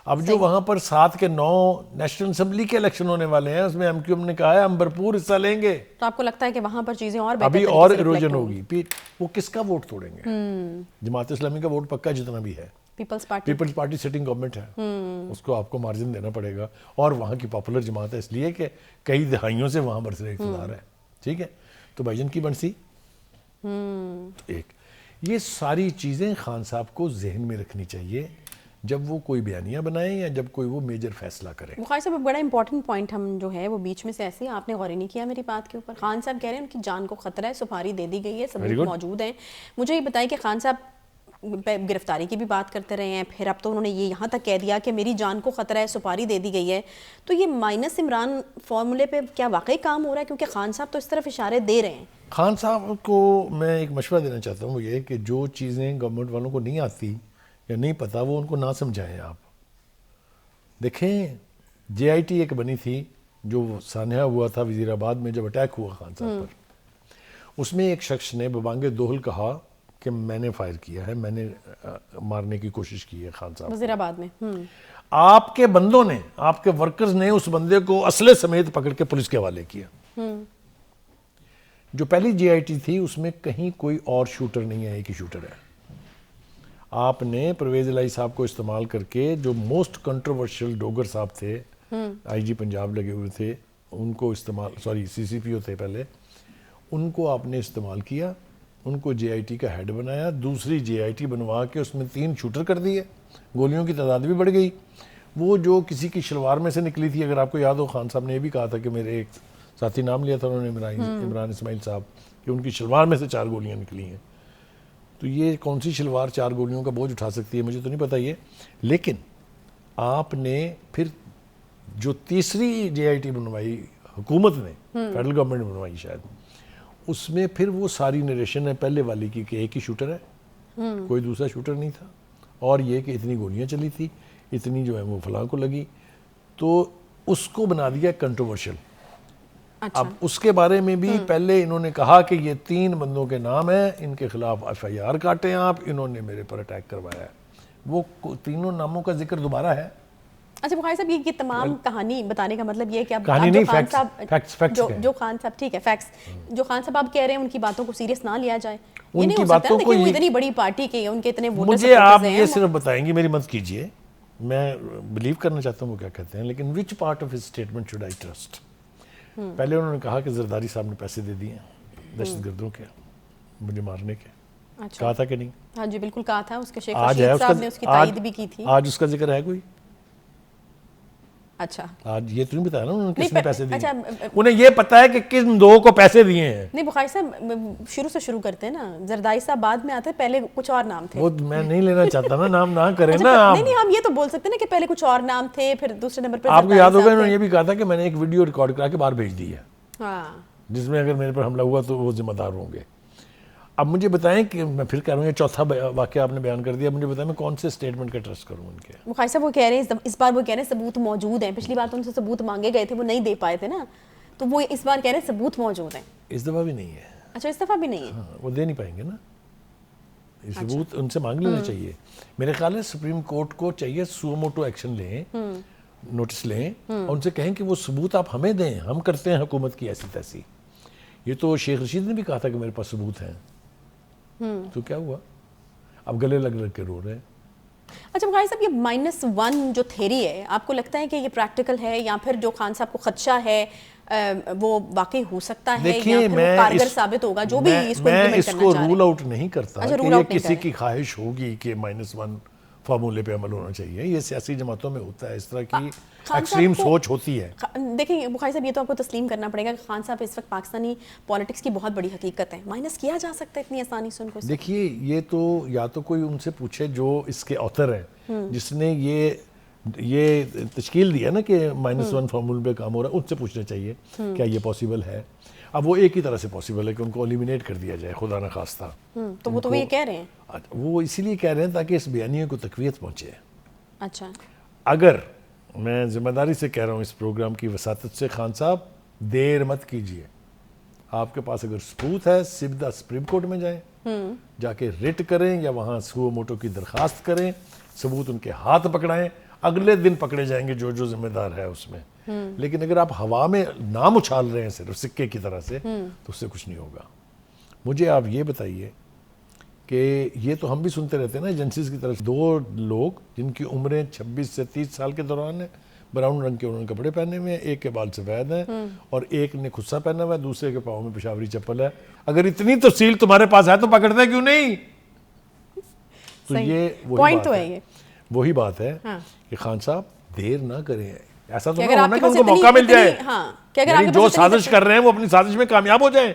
اب جو وہاں پر 7 کے 9 نیشنل اسمبلی کے الیکشن ہونے والے ہیں, اس میں ایم کیو ایم نے کہا ہے ہم بھرپور حصہ لیں گے. تو آپ کو لگتا ہے کہ وہاں پر چیزیں اور ابھی اور ایروجن ہوگی. وہ کس کا ووٹ توڑیں گے؟ جماعت اسلامی کا ووٹ پکا جتنا بھی ہے. پیپلز پارٹی سٹنگ گورنمنٹ ہے, اس کو آپ کو مارجن دینا پڑے گا, اور وہاں کی پاپولر جماعت ہے اس لیے کہ کئی دہائیوں سے وہاں برسر اقتدار ہے. ٹھیک ہے. تو بھائی جان کی بنسی ایک. یہ ساری چیزیں خان صاحب کو ذہن میں رکھنی چاہیے جب وہ کوئی بیانیہ بنائیں یا جب کوئی وہ میجر فیصلہ کریں. بخاری صاحب بڑا امپورٹنٹ پوائنٹ ہم جو ہے وہ بیچ میں سے ایسے آپ نے غور نہیں کیا میری بات کے اوپر. خان صاحب کہہ رہے ہیں ان کی جان کو خطرہ ہے, سپاری دے دی گئی ہے, ثبوت موجود ہیں. مجھے یہ بتائیں کہ خان صاحب گرفتاری کی بھی بات کرتے رہے ہیں, پھر اب تو انہوں نے یہ یہاں تک کہہ دیا کہ میری جان کو خطرہ ہے, سپاری دے دی گئی ہے. تو یہ مائنس عمران فارمولے پہ کیا واقعی کام ہو رہا ہے؟ کیونکہ خان صاحب تو اس طرف اشارے دے رہے ہیں. خان صاحب کو میں ایک مشورہ دینا چاہتا ہوں, وہ یہ کہ جو چیزیں گورنمنٹ والوں کو نہیں آتی یا نہیں پتہ وہ ان کو نہ سمجھائیں. آپ دیکھیں جے آئی ٹی ایک بنی تھی جو سانحہ ہوا تھا وزیر آباد میں جب اٹیک ہوا خان صاحب پر, اس میں ایک شخص نے ببانگ دوہل کہا کہ میں نے فائر کیا ہے, میں نے مارنے کی کوشش کی ہے خان صاحب وزیر آباد میں. آپ کے بندوں نے, آپ کے ورکرز نے اس بندے کو اسلحے سمیت پکڑ کے پولیس کے حوالے کیا. جو پہلی جے آئی ٹی تھی اس میں کہیں کوئی اور شوٹر نہیں ہے, ایک ہی شوٹر ہے. آپ نے پرویز الہی صاحب کو استعمال کر کے, جو موسٹ کنٹروورشل ڈوگر صاحب تھے, آئی جی پنجاب لگے ہوئے تھے, ان کو استعمال, سوری سی سی پی او تھے پہلے, ان کو آپ نے استعمال کیا, ان کو جے آئی ٹی کا ہیڈ بنایا, دوسری جے آئی ٹی بنوا کے اس میں 3 شوٹر کر دیے, گولیوں کی تعداد بھی بڑھ گئی. وہ جو کسی کی شلوار میں سے نکلی تھی, اگر آپ کو یاد ہو, خان صاحب نے یہ بھی کہا تھا کہ میرے ایک ساتھی نام لیا تھا انہوں نے, عمران اسماعیل صاحب, کہ ان کی شلوار میں سے 4 گولیاں نکلی ہیں. تو یہ کون سی شلوار 4 گولیوں کا بوجھ اٹھا سکتی ہے مجھے تو نہیں پتہ یہ. لیکن آپ نے پھر جو تیسری جے آئی ٹی بنوائی حکومت نے فیڈرل گورنمنٹ نے بنوائی شاید, اس میں پھر وہ ساری نریشن ہے پہلے والی کی کہ ایک ہی شوٹر ہے, کوئی دوسرا شوٹر نہیں تھا, اور یہ کہ اتنی گولیاں چلی تھی, اتنی جو ہے وہ فلاں کو لگی, تو اس کو بنا دیا کنٹروورشل. اب اس کے بارے میں بھی پہلے انہوں نے کہا کہ یہ 3 بندوں کے نام ہیں, ان کے خلاف FIR کاٹیں آپ, انہوں نے میرے پر اٹیک کروایا ہے. وہ تینوں ناموں کا ذکر دوبارہ ہے. اچھا بخاری صاحب, یہ تمام کہانی بتانے کا مطلب یہ ہے کہ اب کہانی نہیں, جو خان صاحب, ٹھیک ہے فیکٹس, جو خان صاحب آپ کہہ رہے ہیں ان کی باتوں کو سیریس نہ لیا جائے, یہ نہیں ہو سکتا نا کہ وہ اتنی بڑی پارٹی کے ان کے اتنے ووٹر مجھے آپ یہ صرف بتائیں گی, میری مدد کیجئے, میں بلیو کرنا چاہتا ہوں وہ کیا کہتے ہیں, لیکن وچ part of his statement should I trust. پہلے انہوں نے کہا کہ زرداری صاحب نے پیسے دے دیے ہیں دہشت گردوں کے مجھے مارنے کے, کہا تھا کہ نہیں؟ ہاں جی بالکل کہا تھا, اس کے شیخ رشید صاحب نے اس کی تائید بھی کی تھی. آج اس کا ذکر ہے کوئی؟ اچھا آج یہ تو نہیں بتایا نا انہوں نے کس نے پیسے دیے, انہیں یہ پتا ہے کہ کن 2 کو پیسے دیے ہیں. نہیں بخاری صاحب شروع سے شروع کرتے ہیں نا, زرداری صاحب بعد میں آتے ہیں, پہلے کچھ اور نام تھے. وہ میں نہیں لینا چاہتا نا, نام نہ کریں نا. نہیں ہم یہ تو بول سکتے ہیں نا کہ پہلے کچھ اور نام تھے, پھر دوسرے نمبر پر آپ کو یاد ہوگا انہوں نے یہ بھی کہا تھا کہ میں نے ایک ویڈیو ریکارڈ کرا کے باہر بھیج دی ہے, جس میں اگر میرے پر حملہ ہوا تو وہ ذمہ دار ہوں گے. اب مجھے بتائیں کہ میں پھر کہہ رہا ہوں, یہ چوتھا واقعہ آپ نے بیان کر دیا, مجھے بتائیں میں کون سے اسٹیٹمنٹ کا ٹرسٹ کروں ان کے. بخاری صاحب وہ کہہ رہے ہیں اس بار, وہ کہہ رہے ہیں ثبوت موجود ہیں, پچھلی بار تو ان سے ثبوت مانگے گئے تھے وہ نہیں دے پائے تھے نا, تو وہ اس بار کہہ رہے ہیں ثبوت موجود ہیں. اس دفعہ بھی نہیں ہے. اچھا اس دفعہ بھی نہیں ہے. ہاں وہ دے نہیں پائیں گے نا, ثبوت ان سے مانگ لینا چاہیے. میرے خیال ہے سپریم کورٹ کو چاہیے سو موٹو ایکشن لیں, نوٹس لیں, اور ان سے کہیں کہ وہ ثبوت آپ ہمیں دیں, ہم کرتے ہیں حکومت کی ایسی تیسی. یہ تو شیخ رشید نے بھی کہا تھا کہ میرے پاس ثبوت ہیں, تو کیا ہوا, اب گلے لگ لگ کے رو رہے ہیں. اچھا بخاری صاحب یہ -1 جو تھیری ہے, آپ کو لگتا ہے کہ یہ پریکٹیکل ہے, یا پھر جو خان صاحب کو خدشہ ہے وہ واقعی ہو سکتا ہے, یا پھر وہ کارگر ثابت ہوگا جو بھی اس کو امپلیمنٹ کرنا چاہ رہے ہیں؟ میں اس کو رول آؤٹ نہیں کرتا کہ یہ کسی کی خواہش ہوگی کہ -1 فارمولے پہ عمل ہونا چاہیے. یہ سیاسی جماعتوں میں ہوتا ہے, اس طرح کی ایکسٹریم سوچ ہوتی ہے. دیکھیں بخاری صاحب یہ تو آپ کو تسلیم کرنا پڑے گا کہ خان صاحب اس وقت پاکستانی پالیٹکس کی بہت بڑی حقیقت ہے, مائنس کیا جا سکتا ہے اتنی آسانی سے ان کو. دیکھیے یہ تو یا تو کوئی ان سے پوچھے جو اس کے آتھر ہیں, جس نے یہ تشکیل دیا نا کہ -1 فارمولے پہ کام ہو رہا ہے, ان سے پوچھنا چاہیے کیا یہ پاسبل ہے. اب وہ ایک ہی طرح سے پاسبل ہے کہ ان کو ایلیمینیٹ کر دیا جائے خدا نہ خواستہ. تو وہ تو یہ کہہ رہے ہیں, وہ اسی لیے کہہ رہے ہیں تاکہ اس بیانیے کو تقویت پہنچے. اچھا اگر میں ذمہ داری سے کہہ رہا ہوں اس پروگرام کی وساطت سے, خان صاحب دیر مت کیجئے, آپ کے پاس اگر ثبوت ہے سیدھا سپریم کورٹ میں جائیں, جا کے ریٹ کریں یا وہاں سو موٹو کی درخواست کریں, ثبوت ان کے ہاتھ پکڑائیں, اگلے دن پکڑے جائیں گے جو ذمہ دار ہے اس میں. لیکن اگر آپ ہوا میں نام اچھال رہے ہیں صرف سکے کی طرح سے, تو اس سے کچھ نہیں ہوگا. مجھے آپ یہ بتائیے کہ یہ تو ہم بھی سنتے رہتے ہیں نا ایجنسیز کی طرف, 2 لوگ جن کی عمریں 26 سے 30 سال کے دوران ہیں, براؤن رنگ کے انہوں نے کپڑے پہنے ہوئے ہیں, ایک کے بال سفید ہیں اور ایک نے خصہ پہنا ہوا ہے, دوسرے کے پاؤں میں پشاوری چپل ہے. اگر اتنی تفصیل تمہارے پاس ہے تو پکڑتے کیوں نہیں؟ تو یہ وہی بات ہے کہ خان صاحب دیر نہ کریں. ایسا تو نہ ہونا کہ ان کو موقع مل جائے, یعنی جو سازش کر رہے ہیں وہ اپنی سازش میں کامیاب ہو جائیں.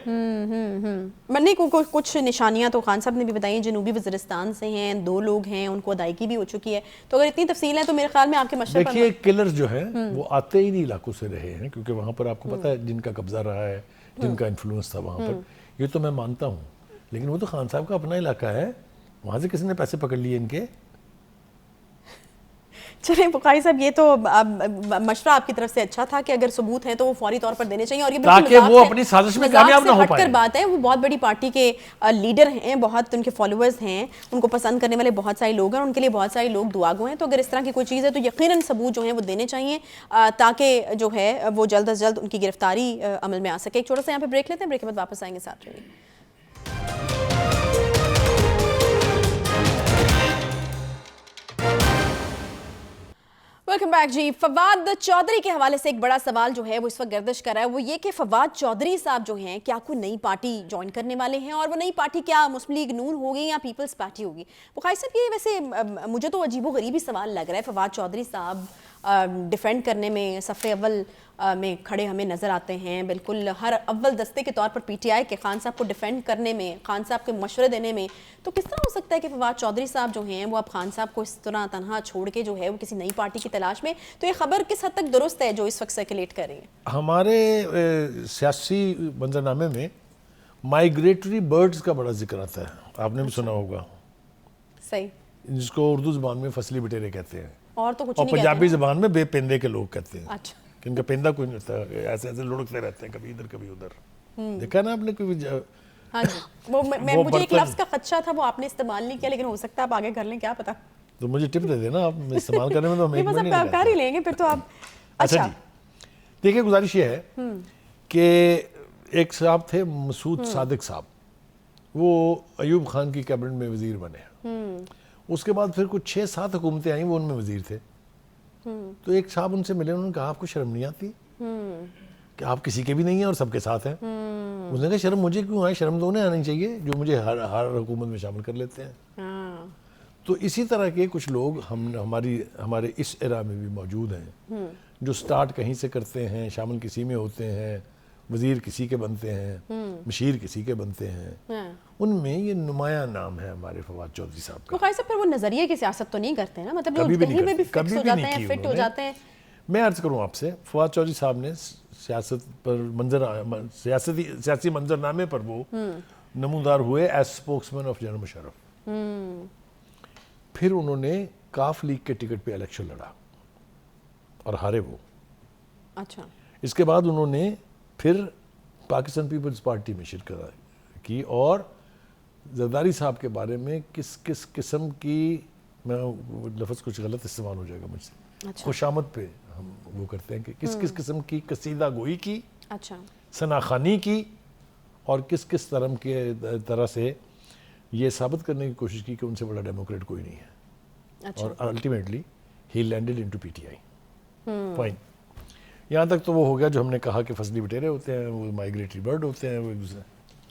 مرنے کو کچھ نشانیاں تو خان صاحب نے بھی بتائی, جنوبی وزیرستان سے ہیں, 2 لوگ ہیں, ان کو ادائیگی بھی ہو چکی ہے. تو اگر اتنی تفصیل ہے تو میرے خیال میں آپ کے مشورے پر دیکھیے کلرز جو ہیں وہ آتے ہی نہیں علاقوں سے رہے ہیں, کیونکہ وہاں پر آپ کو پتہ ہے جن کا قبضہ رہا ہے, جن کا انفلوئنس تھا وہاں پر, یہ تو میں مانتا ہوں. لیکن وہ تو خان صاحب کا اپنا علاقہ ہے, وہاں سے کسی نے پیسے پکڑ لیے ان کے. چلیں بخاری صاحب یہ تو مشورہ آپ کی طرف سے اچھا تھا کہ اگر ثبوت ہے تو وہ فوری طور پر دینے چاہیے, اور یہ تاکہ وہ اپنی سازش میں کامیاب نہ ہو پائے. بات ہے, وہ بہت بڑی پارٹی کے لیڈر ہیں, بہت ان کے فالوورز ہیں, ان کو پسند کرنے والے بہت سارے لوگ ہیں, اور ان کے لیے بہت سارے لوگ دعا گو ہیں. تو اگر اس طرح کی کوئی چیز ہے تو یقیناً ثبوت جو ہیں وہ دینے چاہیے, تاکہ جو ہے وہ جلد از جلد ان کی گرفتاری عمل میں آ سکے. ایک چھوٹا سا یہاں پہ بریک لیتے ہیں, بریک کے بعد واپس آئیں گے ساتھ رہیے. ویلکم بیک جی. فواد چودھری کے حوالے سے ایک بڑا سوال جو ہے وہ اس وقت گردش کر رہا ہے, وہ یہ کہ فواد چودھری صاحب جو ہیں کیا کوئی نئی پارٹی جوائن کرنے والے ہیں, اور وہ نئی پارٹی کیا مسلم لیگ نون ہوگی یا پیپلز پارٹی ہوگی. بخاری صاحب یہ ویسے مجھے تو عجیب و غریب ہی سوال لگ رہا ہے. فواد چودھری صاحب ڈیفینڈ کرنے میں صف اول میں کھڑے ہمیں نظر آتے ہیں، بالکل ہر اول دستے کے طور پر پی ٹی آئی کے خان صاحب کو ڈیفینڈ کرنے میں، خان صاحب کے مشورے دینے میں. تو کس طرح ہو سکتا ہے کہ فواد چودھری صاحب جو ہیں وہ اب خان صاحب کو اس طرح تنہا چھوڑ کے جو ہے وہ کسی نئی پارٹی کی تلاش میں، تو یہ خبر کس حد تک درست ہے جو اس وقت سرکولیٹ کر رہی ہے؟ ہمارے سیاسی منظرنامے میں مائیگریٹری برڈز کا بڑا ذکر آتا ہے، آپ نے بھی سنا ہوگا، صحیح، جس کو اردو زبان میں فصلی بٹیرے کہتے ہیں، اور تو کچھ اور نہیں کہتے پنجابی زبان میں بے پندے کے لوگ کہتے ہیں. اچھا، کہ ان کا پیندا کوئی نہیں ہوتا، ایسے ایسے لڑکتے رہتے ہیں، کبھی ادھر کبھی ادھر. دیکھا نا آپ نے کوئی ہاں جی، وہ مجھے ایک لفظ کا خدشہ تھا، وہ آپ نے استعمال نہیں کیا، لیکن ہو سکتا ہے آپ آگے کر لیں، کیا پتا. تو مجھے ٹپ دے دینا آپ استعمال کرنے میں، تو ہم ایک منٹ نہیں آپ کر ہی لیں گے پھر تو آپ. اچھا جی، دیکھیں گزارش یہ ہے کہ ایک صاحب تھے مسعود صادق صاحب، وہ ایوب خان کی کیبنٹ میں وزیر بنے. اس کے بعد پھر کچھ 6-7 حکومتیں آئیں، وہ ان میں وزیر تھے. تو ایک صاحب ان سے ملے، انہوں نے کہا آپ کو شرم نہیں آتی کہ آپ کسی کے بھی نہیں ہیں اور سب کے ساتھ ہیں؟ اس نے کہا شرم مجھے کیوں آئے، شرم تو انہیں آنی چاہیے جو مجھے ہر حکومت میں شامل کر لیتے ہیں. تو اسی طرح کے کچھ لوگ ہمارے اس ایرا میں بھی موجود ہیں جو سٹارٹ کہیں سے کرتے ہیں، شامل کسی میں ہوتے ہیں، وزیر کسی کے بنتے ہیں، مشیر کسی کے بنتے ہیں. ان میں یہ نمایاں نام ہے ہمارے فواد چودھری صاحب کا. بخاری صاحب پھر وہ نظریے کی سیاست تو نہیں کرتے نا، مطلب جو کہیں میں بھی فکس ہو جاتے ہیں، فٹ ہو جاتے ہیں. میں عرض کروں آپ سے، فواد چودھری صاحب نے سیاست پر سیاسی منظرنامے پر وہ نمودار ہوئے as spokesman of general Musharraf. پھر انہوں نے کاف لیگ کے ٹکٹ پہ الیکشن لڑا اور ہارے وہ. اچھا، اس کے بعد انہوں نے پھر پاکستان پیپلز پارٹی میں شرکت کی، اور زرداری صاحب کے بارے میں کس قسم کی، میں لفظ کچھ غلط استعمال ہو جائے گا مجھ سے، خوشامد پہ ہم وہ کرتے ہیں کہ کس قسم کی قصیدہ گوئی کی، ثناخوانی کی، اور کس طرح سے یہ ثابت کرنے کی کوشش کی کہ ان سے بڑا ڈیموکریٹ کوئی نہیں ہے. اور ultimately he landed into P T I. Fine, یہاں تک تو وہ ہو گیا جو ہم نے کہا کہ فصلی بٹیرے ہوتے ہیں، وہ مائیگریٹری برڈ ہوتے ہیں، وہ ایک دوسرے.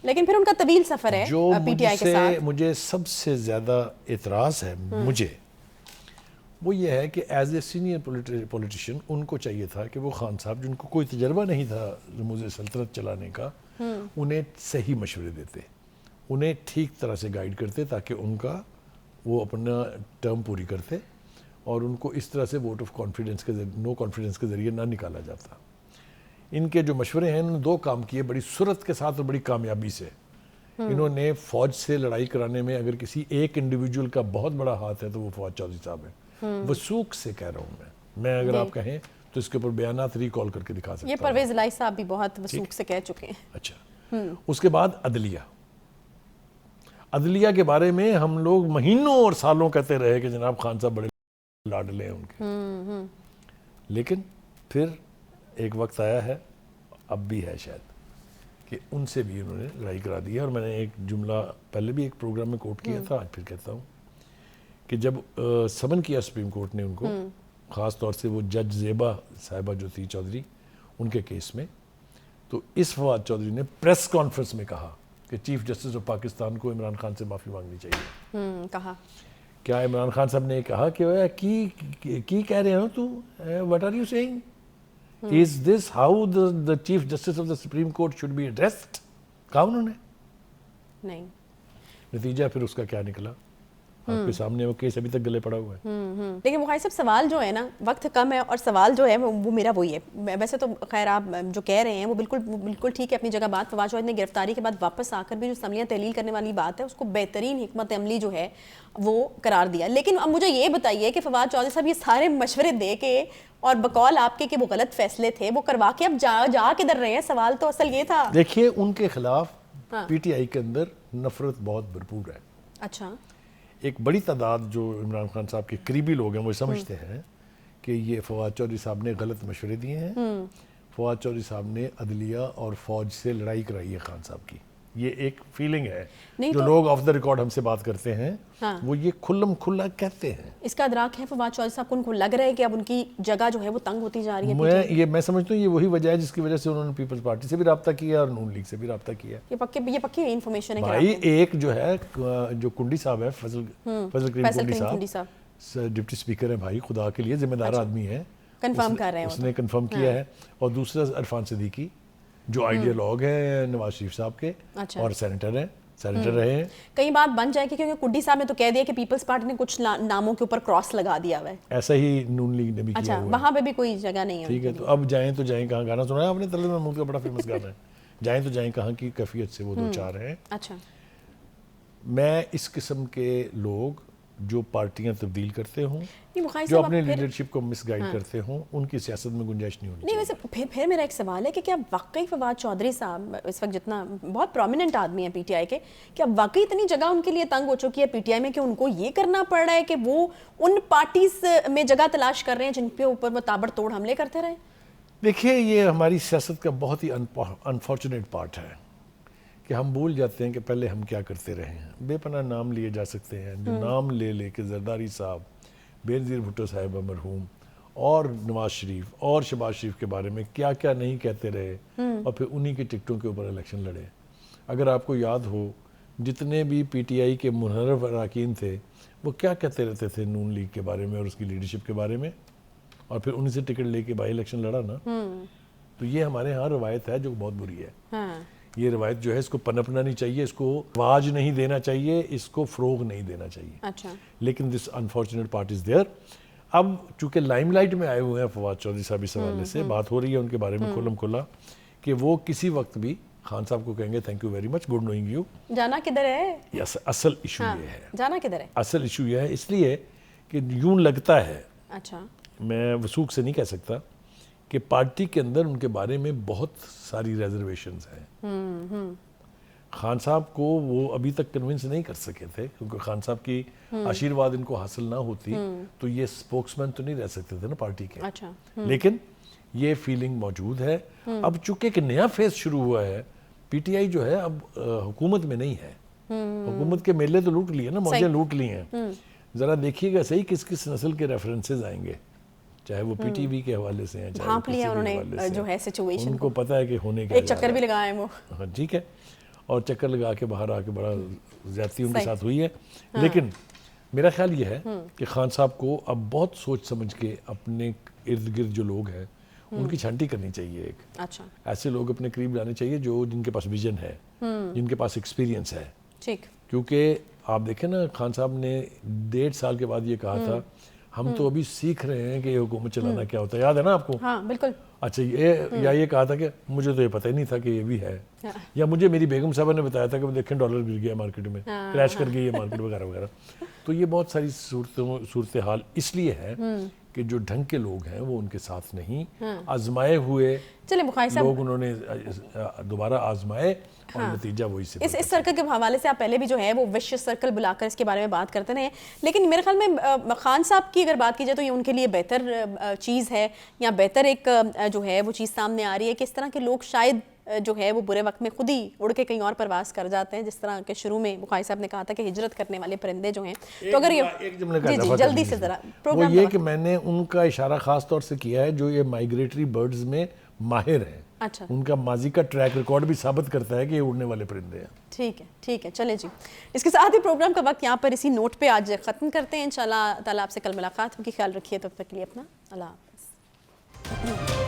لیکن پھر ان کا طویل سفر ہے جو پی ٹی آئی کے ساتھ. مجھے سب سے زیادہ اعتراض ہے مجھے، وہ یہ ہے کہ ایز اے سینئر پولیٹیشین ان کو چاہیے تھا کہ وہ خان صاحب جن کو کوئی تجربہ نہیں تھا رموز سلطنت چلانے کا، انہیں صحیح مشورے دیتے، انہیں ٹھیک طرح سے گائیڈ کرتے تاکہ ان کا وہ اپنا ٹرم پوری کرتے، اور ان کو اس طرح سے ووٹ آف کانفیڈنس کے نو کانفیڈنس کے ذریعے نہ نکالا جاتا. ان کے جو مشورے ہیں، انہوں نے 2 کام کیے بڑی سرعت کے ساتھ اور بڑی کامیابی سے. انہوں نے فوج سے لڑائی کرانے میں اگر کسی ایک انڈیویجول کا بہت بڑا ہاتھ ہے تو وہ فواد چودھری صاحب ہیں. وثوق سے کہہ رہا ہوں میں اگر آپ کہیں تو اس کے اوپر بیانات ریکال کر کے دکھا سکتا ہوں. یہ پرویز الہی صاحب بھی بہت وثوق سے کہہ چکے ہیں. اچھا، اس کے بعد عدلیہ کے بارے میں ہم لوگ مہینوں اور سالوں کہتے رہے کہ جناب خان صاحب بڑے لاڈلے ہیں ان کے، لیکن پھر ایک وقت آیا ہے، اب بھی ہے شاید، کہ ان سے بھی انہوں نے لڑائی کرا دی ہے. اور میں نے ایک جملہ پہلے بھی ایک پروگرام میں کوٹ کیا تھا، آج پھر کہتا ہوں کہ جب سمن کیا سپریم کورٹ نے ان کو، خاص طور سے وہ جج زیبا صاحبہ جو تھی چودھری، ان کے کیس میں، تو اس فواد چودھری نے پریس کانفرنس میں کہا کہ چیف جسٹس آف پاکستان کو عمران خان سے معافی مانگنی چاہیے. کہا کیا عمران خان صاحب نے کہا کہ کی کہہ رہے ہو تو، what are you saying? Is this how the chief justice of the Supreme Court should be addressed? کہا انہوں نے نہیں. نتیجہ پھر اس کا کیا نکلا، آپ کے سامنے وہ کیس ابھی تک گلے پڑا ہوا ہے. لیکن بخاری صاحب سوال جو ہے نا، وقت کم ہے اور سوال جو ہے وہ میرا وہی ہے. ویسے تو خیر آپ جو کہہ رہے ہیں وہ بالکل ٹھیک ہے اپنی جگہ بات. فواد چودھری نے گرفتاری کے بعد واپس آ کر بھی جو اسمبلیاں تحلیل کرنے والی بات ہے اس کو بہترین حکمت عملی جو ہے وہ قرار دیا. لیکن اب مجھے یہ بتائیے کہ فواد چودھری صاحب یہ سارے مشورے دے کے اور بقول آپ کے کہ وہ غلط فیصلے تھے وہ کروا کے اب جا کے در رہے ہیں، سوال تو اصل یہ تھا. دیکھیے ان کے خلاف پی ٹی آئی کے اندر نفرت بہت بھرپور ہے. اچھا، ایک بڑی تعداد جو عمران خان صاحب کے قریبی لوگ ہیں وہ سمجھتے ہیں کہ یہ فواد چودھری صاحب نے غلط مشورے دیے ہیں. فواد چودھری صاحب نے عدلیہ اور فوج سے لڑائی کرائی ہے خان صاحب کی. یہ ایک فیلنگ ہے جو لوگ آف دا ریکارڈ ہم سے بات کرتے ہیں، وہ یہ کھلم کھلا کہتے ہیں. اس کا ادراک ہے فواد چودھری صاحب کو، ان کو لگ رہا ہے کہ اب ان کی جگہ جو ہے وہ تنگ ہوتی جا رہی ہے. میں سمجھتا ہوں یہ وہی وجہ ہے جس کی وجہ سے انہوں نے پیپلز پارٹی سے بھی رابطہ کیا اور نون لیگ سے بھی رابطہ کیا. یہ پکی انفارمیشن ہے. بھائی ایک جو ہے جو کنڈی صاحب ہے، فضل کریم کنڈی صاحب ڈپٹی اسپیکر ہیں، بھائی خدا کے لیے ذمہ دار آدمی ہے. کنفرم کر رہے ہیں اس نے کنفرم کیا ہے. اور دوسرا عرفان صدیقی جو آئیڈیالوگ ہیں نواز شریف صاحب کے اور سینیٹر ہیں, سینیٹر رہے ہیں. کئی بات بن جائے گی کیونکہ کڈی صاحب نے تو کہہ دیا کہ پیپلز پارٹی نے کچھ ناموں کے اوپر کراس لگا دیا ہوا ہے. ایسا ہی نون لیگ نے بھی کیا ہوا ہے. وہاں پہ بھی کوئی جگہ نہیں ہے. ٹھیک ہے, تو اب جائیں تو جائیں کہاں. گانا سنا ہے آپ نے طلعت محمود کا, بڑا فیمس گانا ہے, جائیں تو جائیں کہاں کی کیفیت سے وہ دو چار ہیں. اچھا, میں اس قسم کے لوگ جو پارٹیاں تبدیل کرتے ہوں, جو اپنے لیڈرشپ کو مس گائیڈ کرتے ہوں, ان کی سیاست میں گنجائش نہیں ہونی نہیں. ویسے پھر میرا ایک سوال ہے کہ کیا واقعی فواد چودھری صاحب اس وقت جتنا بہت پرومیننٹ آدمی ہیں پی ٹی آئی کے, کیا واقعی اتنی جگہ ان کے لیے تنگ ہو چکی ہے پی ٹی آئی میں کہ ان کو یہ کرنا پڑ رہا ہے کہ وہ ان پارٹیز میں جگہ تلاش کر رہے ہیں جن پہ اوپر وہ تابڑ توڑ حملے کرتے رہے؟ دیکھیے, یہ ہماری سیاست کا بہت ہی انفارچونیٹ پارٹ ہے کہ ہم بھول جاتے ہیں کہ پہلے ہم کیا کرتے رہے ہیں. بے پناہ نام لیے جا سکتے ہیں, جو نام لے لے کے زرداری صاحب, بینظیر بھٹو صاحبہ مرحوم, اور نواز شریف اور شہباز شریف کے بارے میں کیا کیا نہیں کہتے رہے, اور پھر انہی کی ٹکٹوں کے اوپر الیکشن لڑے. اگر آپ کو یاد ہو, جتنے بھی پی ٹی آئی کے منحرف اراکین تھے وہ کیا کہتے رہتے تھے نون لیگ کے بارے میں اور اس کی لیڈرشپ کے بارے میں, اور پھر انہی سے ٹکٹ لے کے بائی الیکشن لڑا نا. تو یہ ہمارے ہاں روایت ہے جو بہت بری ہے. یہ روایت جو ہے اس کو پنپنا نہیں چاہیے, اس کو رواج نہیں دینا چاہیے, اس کو فروغ نہیں دینا چاہیے. اچھا, لیکن دس انفارچونیٹ پارٹ از دیئر. اب چونکہ لائم لائٹ میں آئے ہوئے ہیں فواد چودھری صاحب, اس حوالے سے بات ہو رہی ہے ان کے بارے میں کھلم کھلا کہ وہ کسی وقت بھی خان صاحب کو کہیں گے thank you very much, good knowing you. جانا کدھر ہے؟ اصل ایشو یہ ہے, جانا کدھر ہے؟ اصل ایشو یہ ہے اس لیے کہ یوں لگتا ہے, اچھا, میں وثوق سے نہیں کہہ سکتا, کہ پارٹی کے اندر ان کے بارے میں بہت ساری ریزرویشنز ہیں. خان صاحب کو وہ ابھی تک کنونس نہیں کر سکے تھے, کیونکہ خان صاحب کی آشیرواد ان کو حاصل نہ ہوتی تو یہ سپوکس مین تو نہیں رہ سکتے تھے نا پارٹی کے. اچھا, لیکن یہ فیلنگ موجود ہے. اب چونکہ ایک نیا فیز شروع ہوا ہے, پی ٹی آئی جو ہے اب حکومت میں نہیں ہے. حکومت کے میلے تو لوٹ لیے نا, موجیں لوٹ لی ہیں. ذرا دیکھیے گا صحیح کس کس نسل کے ریفرنسز آئیں گے, چاہے وہ پی ٹی وی کے حوالے سے ہیں, چاہے بھانپ لیا انہوں نے جو ہے سچویشن, ان کو پتہ ہے کہ ہونے کا ایک چکر بھی لگائے وہ. ہاں ٹھیک ہے, اور چکر لگا کے باہر آ کے بڑا زیادتی ان کے ساتھ ہوئی ہے. لیکن میرا خیال یہ ہے کہ خان صاحب کو اب بہت سوچ سمجھ کے اپنے ارد گرد جو لوگ ہیں ان کی چھانٹی کرنی چاہیے. ایک اچھا, ایسے لوگ اپنے قریب لانے چاہیے جو جن کے پاس ویژن ہے, جن کے پاس ایکسپیرینس ہے. ٹھیک, کیونکہ آپ دیکھیں نا, خان صاحب نے 1.5 سال کے بعد یہ کہا تھا ہم تو ابھی سیکھ رہے ہیں کہ یہ حکومت چلانا کیا ہوتا ہے, یاد ہے نا آپ کو؟ ہاں بالکل. اچھا, یہ کہا تھا کہ مجھے تو یہ پتہ ہی نہیں تھا کہ یہ بھی ہے, یا مجھے میری بیگم صاحبہ نے بتایا تھا کہ دیکھیں ڈالر گر گیا مارکیٹ میں, کریش کر گئی ہے مارکیٹ وغیرہ وغیرہ. تو یہ بہت ساری صورتحال اس لیے ہے کہ جو ڈھنگ کے لوگ ہیں وہ ان کے ساتھ نہیں, آزمائے ہوئے لوگ انہوں نے دوبارہ آزمائے اور نتیجہ وہی سے. اس سرکل کے حوالے سے آپ پہلے بھی جو ہے وہ وشیس سرکل بلا کر اس کے بارے میں بات کرتے رہے ہیں, لیکن میرے خیال میں خان صاحب کی اگر بات کی جائے تو یہ ان کے لیے بہتر چیز ہے, یا بہتر ایک جو ہے وہ چیز سامنے آ رہی ہے کہ اس طرح کے لوگ شاید جو ہے وہ برے وقت میں خود ہی اڑ کے کہیں اور پرواز کر جاتے ہیں, جس طرح کہ شروع میں بخاری صاحب نے کہا تھا کہ ہجرت کرنے والے پرندے جو ہیں. تو اگر یہ جلدی سے ذرا وہ یہ کہ میں نے ان کا اشارہ خاص طور سے کیا ہے جو یہ مائیگریٹری برڈز میں ماہر ہیں. اچھا, ان کا ماضی کا ٹریک ریکارڈ بھی ثابت کرتا ہے کہ یہ اڑنے والے پرندے ہیں. ٹھیک ہے, ٹھیک ہے, چلے جی. اس کے ساتھ ہی پروگرام کا وقت یہاں پر اسی نوٹ پہ آج ختم کرتے ہیں. انشاءاللہ تعالیٰ آپ سے کل ملاقات ہوگی. خیال رکھیے, تب تک کے لیے اپنا اللہ حافظ.